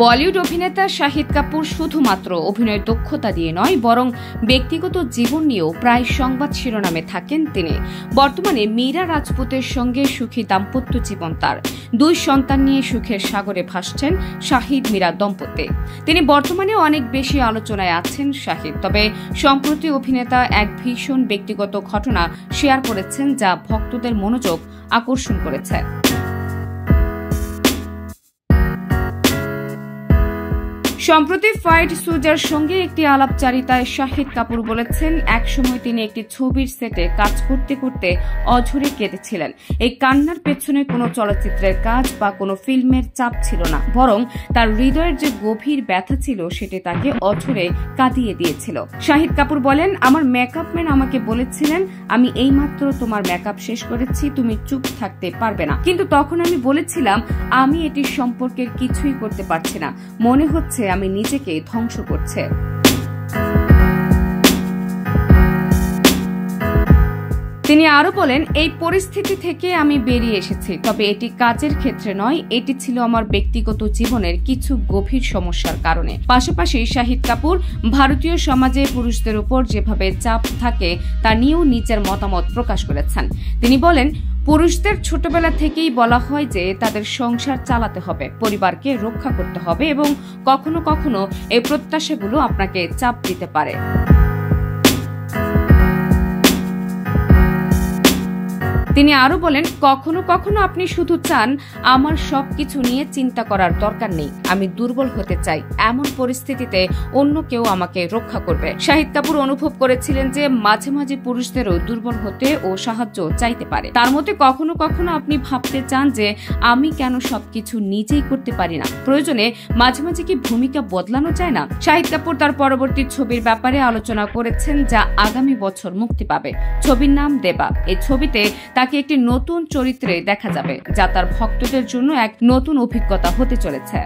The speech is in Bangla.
বলিউড অভিনেতা শাহিদ কাপুর শুধুমাত্র অভিনয় দক্ষতা দিয়ে নয় বরং ব্যক্তিগত জীবন নিয়েও প্রায় সংবাদ শিরোনামে থাকেন তিনি। বর্তমানে মীরা রাজপুতের সঙ্গে সুখী দাম্পত্য জীবন তার। 2 সন্তান নিয়ে সুখের সাগরে ভাসছেন শাহিদ মীরা দম্পতি। তিনি বর্তমানে অনেক বেশি আলোচনায় আছেন শাহিদ। তবে সম্প্রতি অভিনেতা এক ভীষণ ব্যক্তিগত ঘটনা শেয়ার করেছেন যা ভক্তদের মনোযোগ আকর্ষণ করেছে। সম্প্রতি ফাইট সুজার সঙ্গে একটি আলাপচারিতায় শাহিদ কাপুর বলেছেন, একসময় তিনি একটি ছবির সেটে কাজ করতে করতে অঝরে কেঁদেছিলেন। এই কান্নার পেছনে কোনো চলচ্চিত্রের কাজ বা কোনো ফিল্মের চাপ ছিল না, বরং তার হৃদয়ের যে গভীর ব্যথা ছিল সেটি তাকে অঝরে কাঁদিয়ে দিয়েছিল। শাহিদ কাপুর বলেন, আমার মেকআপ ম্যান আমাকে বলেছিলেন, আমি এইমাত্র তোমার মেকআপ শেষ করেছি, তুমি চুপ থাকতে পারবে না। কিন্তু তখন আমি বলেছিলাম, আমি এটি সম্পর্কের কিছুই করতে পারছি না, মনে হচ্ছে আমি নিজেকে ধ্বংস করছে। তিনি আরো বলেন, এই পরিস্থিতি থেকে আমি বেরিয়ে এসেছি, তবে এটি কাজের ক্ষেত্রে নয়, এটি ছিল আমার ব্যক্তিগত জীবনের কিছু গভীর সমস্যার কারণে। পাশাপাশি শাহিদ কাপুর ভারতীয় সমাজে পুরুষদের উপর যেভাবে চাপ থাকে তা নিয়েও নিজের মতামত প্রকাশ করেছেন। তিনি বলেন, পুরুষদের ছোটবেলা থেকেই বলা হয় যে তাদের সংসার চালাতে হবে, পরিবারকে রক্ষা করতে হবে এবং কখনো কখনো এই প্রত্যাশাগুলো আপনাকে চাপ দিতে পারে। তিনি আরো বলেন, কখনো কখনো আপনি শুধু চান আমার সবকিছু নিয়ে চিন্তা করার দরকার নেই, আমি দুর্বল হতে চাই, এমন পরিস্থিতিতে অন্য কেউ আমাকে রক্ষা করবে। শাহিদ কাপুর অনুভব করেছিলেন যে মাঝে মাঝে পুরুষদেরও দুর্বল হতে ও সাহায্য চাইতে পারে। তার মতে কখনো কখনো আপনি ভাবতে চান যে আমি কেন সবকিছু নিজেই করতে পারি না, প্রয়োজনে মাঝে মাঝে কি ভূমিকা বদলানো যায় না। শাহিদ কাপুর তার পরবর্তী ছবির ব্যাপারে আলোচনা করেছেন যা আগামী বছর মুক্তি পাবে। ছবির নাম দেবা। এই ছবিতে তাকে একটি নতুন চরিত্রে দেখা যাবে, যা তার ভক্তদের জন্য এক নতুন অভিজ্ঞতা হতে চলেছে।